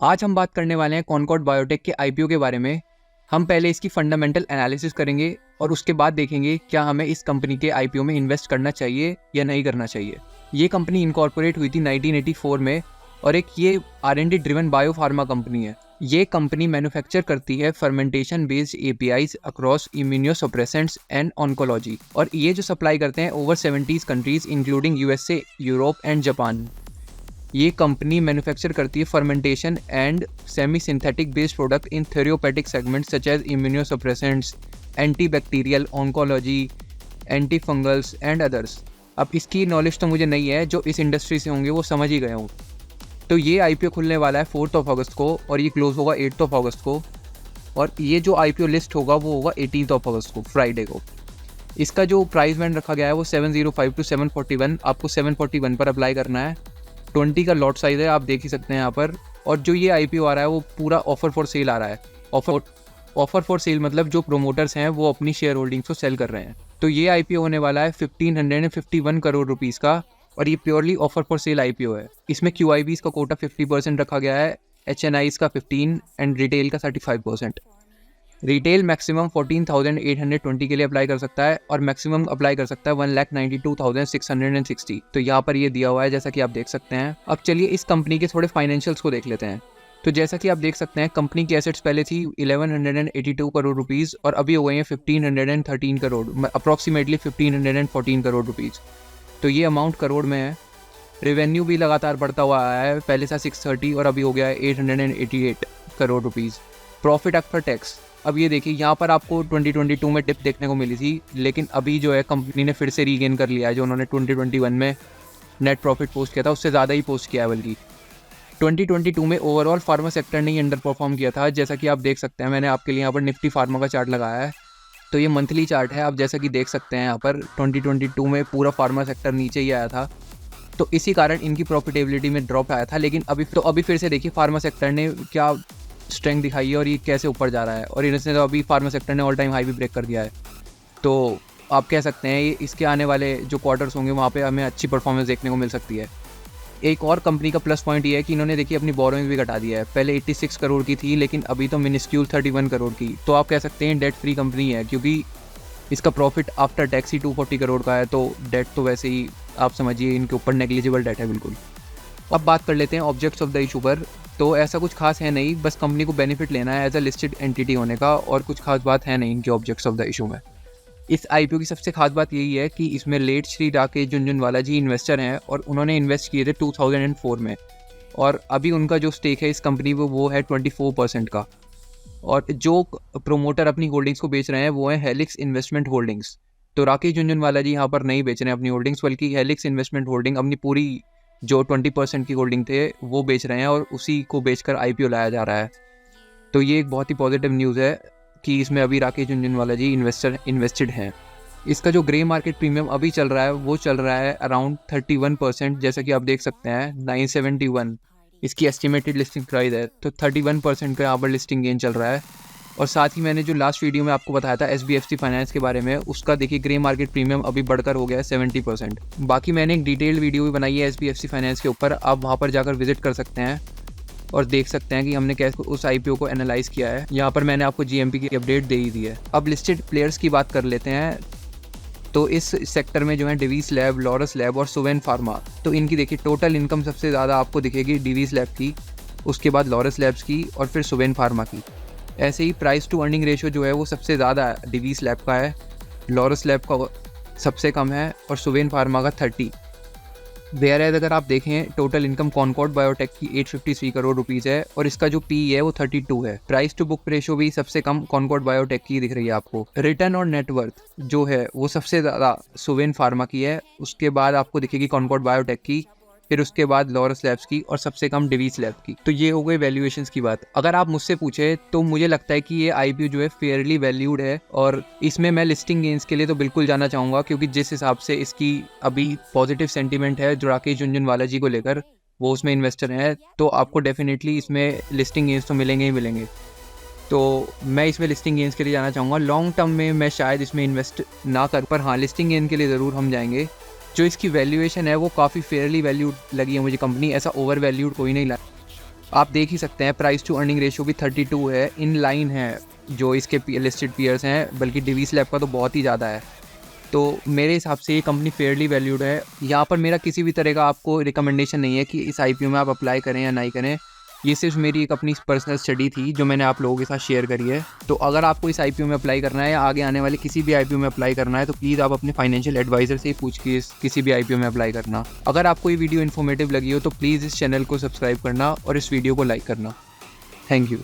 आज हम बात करने वाले हैं कॉनकॉर्ड बायोटेक के आईपीओ के बारे में। हम पहले इसकी फंडामेंटल एनालिसिस करेंगे और उसके बाद देखेंगे क्या हमें इस कंपनी के आईपीओ में इन्वेस्ट करना चाहिए या नहीं करना चाहिए। ये कंपनी इनकॉर्पोरेट हुई थी 1984 में और ये R&D driven bio pharma company है। ये कंपनी मैन्युफैक्चर करती है fermentation based APIs across immunosuppressants and oncology, और ये जो सप्लाई करते हैं over 70 countries including USA, Europe and Japan. ये कंपनी मैन्युफैक्चर करती है fermentation and semi synthetic based product in therapeutic segments such as immunosuppressants, antibacterial, oncology, anti fungals and others. अब इसकी नॉलेज तो मुझे नहीं है, जो इस इंडस्ट्री से होंगे वो समझ ही गए हों। तो ये आईपीओ खुलने वाला है 4 अगस्त को और ये क्लोज होगा 8 अगस्त को, और ये जो आईपीओ लिस्ट होगा वो होगा 18 अगस्त को, फ्राइडे को। इसका जो प्राइस बैंड रखा गया है वो 705 टू 741। आपको 741 पर अप्लाई करना है। 20 का लॉट साइज है, आप देख ही सकते हैं यहाँ पर। और जो ये आईपीओ आ रहा है वो पूरा ऑफर फॉर सेल आ रहा है। ऑफर फॉर सेल मतलब जो प्रोमोटर्स हैं वो अपनी शेयर होल्डिंग्स को सेल कर रहे हैं। तो ये आईपीओ होने वाला है 1551 करोड़ रुपीज़ का, और ये purely offer for sale IPO है। इसमें QIBs का कोटा 50% रखा गया है, HNIs का 15 एंड रिटेल का 35%। रिटेल मैक्सिमम 14,820 के लिए अप्लाई कर सकता है और मैक्सिमम अप्लाई कर सकता है 1,92,660। तो यहाँ पर ये दिया हुआ है जैसा कि आप देख सकते हैं। अब चलिए इस कंपनी के थोड़े फाइनेंशियल्स को देख लेते हैं। तो जैसा कि आप देख सकते हैं कंपनी की एसेट्स पहले थी 1182 करोड़ रुपीज़ और अभी हो गई हैं 1513 करोड़, अप्रॉक्सीमेटली 1514 करोड़ रुपीज़। तो ये अमाउंट करोड़ में है। रेवेन्यू भी लगातार बढ़ता हुआ आया है, पहले था 630 और अभी हो गया है 888 crore rupees. Profit after tax, अब ये देखिए यहाँ पर आपको 2022 में डिप देखने को मिली थी, लेकिन अभी जो है कंपनी ने फिर से रीगेन कर लिया है। जो उन्होंने 2021 में नेट प्रॉफिट पोस्ट किया था उससे ज़्यादा ही पोस्ट किया है। बल्कि 2022 में ओवरऑल फार्मा सेक्टर ने ही अंडर परफॉर्म किया था। जैसा कि आप देख सकते हैं, मैंने आपके लिए यहाँ पर निफ्टी फार्मा का चार्ट लगाया है। तो ये मंथली चार्ट है, आप जैसा कि देख सकते हैं यहाँ पर 2022 में पूरा फार्मा सेक्टर नीचे ही आया था, तो इसी कारण इनकी प्रॉफिटेबिलिटी में ड्रॉप आया था। लेकिन अभी फिर से देखिए फार्मा सेक्टर ने क्या स्ट्रेंथ दिखाई है और ये कैसे ऊपर जा रहा है, और इनसे तो अभी फार्मा सेक्टर ने ऑल टाइम हाई भी ब्रेक कर दिया है। तो आप कह सकते हैं ये इसके आने वाले जो क्वार्टर्स होंगे वहाँ पे हमें अच्छी परफॉर्मेंस देखने को मिल सकती है। एक और कंपनी का प्लस पॉइंट ये है कि इन्होंने देखिए अपनी बोरोइंग भी घटा दिया है। पहले 86 करोड़ की थी, लेकिन अभी तो मिनिस्क्यूल 31 करोड़ की। तो आप कह सकते हैं डेट फ्री कंपनी है, क्योंकि इसका प्रॉफिट आफ्टर टैक्स ही 240 करोड़ का है। तो डेट तो वैसे ही आप समझिए इनके ऊपर नेग्लिजिबल डेट है बिल्कुल। अब बात कर लेते हैं ऑब्जेक्ट्स ऑफ द इशू पर। तो ऐसा कुछ खास है नहीं, बस कंपनी को बेनिफिट लेना है एज अ लिस्टेड एंटिटी होने का, और कुछ खास बात है नहीं इनके ऑब्जेक्ट्स ऑफ द इशू में। इस आईपीओ की सबसे खास बात यही है कि इसमें लेट श्री राकेश झुनझुनवाला जी इन्वेस्टर हैं और उन्होंने इन्वेस्ट किए थे 2004 में, और अभी उनका जो स्टेक है इस कंपनी में वो है 24% का। और जो प्रोमोटर अपनी होल्डिंग्स को बेच रहे हैं वो है हेलिक्स इन्वेस्टमेंट होल्डिंग्स। तो राकेश झुनझुनवाला जी यहाँ पर नहीं बेच रहे हैं अपनी होल्डिंग्स, बल्कि हेलिक्स इन्वेस्टमेंट होल्डिंग अपनी पूरी जो 20% की होल्डिंग थे वो बेच रहे हैं, और उसी को बेचकर आईपीओ लाया जा रहा है। तो ये एक बहुत ही पॉजिटिव न्यूज़ है कि इसमें अभी राकेश झुनझुनवाला जी इन्वेस्टेड हैं। इसका जो ग्रे मार्केट प्रीमियम अभी चल रहा है वो चल रहा है अराउंड 31%, जैसा कि आप देख सकते हैं 971 इसकी एस्टिमेटेड लिस्टिंग प्राइस है। तो 31% का यहाँ पर लिस्टिंग गेन चल रहा है। और साथ ही मैंने जो लास्ट वीडियो में आपको बताया था SBFC फाइनेंस के बारे में, उसका देखिए ग्रे मार्केट प्रीमियम अभी बढ़कर हो गया है 70%। बाकी मैंने एक डिटेल्ड वीडियो भी बनाई है SBFC फाइनेंस के ऊपर, आप वहाँ पर जाकर विजिट कर सकते हैं और देख सकते हैं कि हमने कैसे उस आईपीओ को एनालाइज किया है। यहाँ पर मैंने आपको GMP की अपडेट दे ही दी है। अब लिस्टेड प्लेयर्स की बात कर लेते हैं। तो इस सेक्टर में जो है डिवीस लैब, लॉरस लैब और सुवेन फार्मा। तो इनकी देखिए टोटल इनकम सबसे ज़्यादा आपको दिखेगी डिवीस लैब की, उसके बाद लॉरस लैब्स की और फिर सुवेन फार्मा की। ऐसे ही प्राइस टू अर्निंग रेशियो जो है वो सबसे ज़्यादा डिवीस लैब का है, लॉरस लैब का सबसे कम है और सुवेन फार्मा का 30। वेयर एज अगर आप देखें टोटल इनकम कॉनकॉर्ड बायोटेक की 853 करोड़ रुपीज़ है और इसका जो PE है वो 32 है। प्राइस टू बुक रेशियो भी सबसे कम कॉनकॉर्ड बायोटेक की दिख रही है आपको। रिटर्न और नेटवर्थ जो है वो सबसे ज़्यादा सुवेन फार्मा की है, उसके बाद आपको दिखेगी कॉनकॉर्ड बायोटेक की, फिर उसके बाद लॉरस लैब्स की और सबसे कम डिवीस लैब की। तो ये हो गई वैल्यूएशंस की बात। अगर आप मुझसे पूछे तो मुझे लगता है कि ये आईपीओ जो है फेयरली वैल्यूड है, और इसमें मैं लिस्टिंग गेन्स के लिए तो बिल्कुल जाना चाहूँगा, क्योंकि जिस हिसाब से इसकी अभी पॉजिटिव सेंटीमेंट है जो राकेश झुनझुनवाला जी को लेकर, वो उसमें इन्वेस्टर हैं, तो आपको डेफिनेटली इसमें लिस्टिंग गेन्स तो मिलेंगे ही मिलेंगे। तो मैं इसमें लिस्टिंग गेन्स के लिए जाना चाहूँगा। लॉन्ग टर्म में मैं शायद इसमें इन्वेस्ट ना कर, पर हाँ लिस्टिंग गेन के लिए ज़रूर हम जाएंगे। जो इसकी वैल्यूएशन है वो काफ़ी फेयरली वैल्यूड लगी है मुझे कंपनी, ऐसा ओवर वैल्यूड कोई नहीं लगा। आप देख ही सकते हैं प्राइस टू अर्निंग रेशियो भी 32 है, इन लाइन है जो इसके लिस्टेड पीयर्स हैं, बल्कि डिवीस लैब का तो बहुत ही ज़्यादा है। तो मेरे हिसाब से ये कंपनी फेयरली वैल्यूड है। यहाँ पर मेरा किसी भी तरह का आपको रिकमेंडेशन नहीं है कि इस आईपीओ में आप अप्लाई करें या नहीं करें। ये सिर्फ मेरी एक अपनी पर्सनल स्टडी थी जो मैंने आप लोगों के साथ शेयर करी है। तो अगर आपको इस आईपीओ में अप्लाई करना है या आगे आने वाले किसी भी आईपीओ में अप्लाई करना है तो प्लीज़ आप अपने फाइनेंशियल एडवाइज़र से ही पूछ के किसी भी आईपीओ में अप्लाई करना। अगर आपको ये वीडियो इन्फॉर्मेटिव लगी हो तो प्लीज़ इस चैनल को सब्सक्राइब करना और इस वीडियो को लाइक करना। Thank you.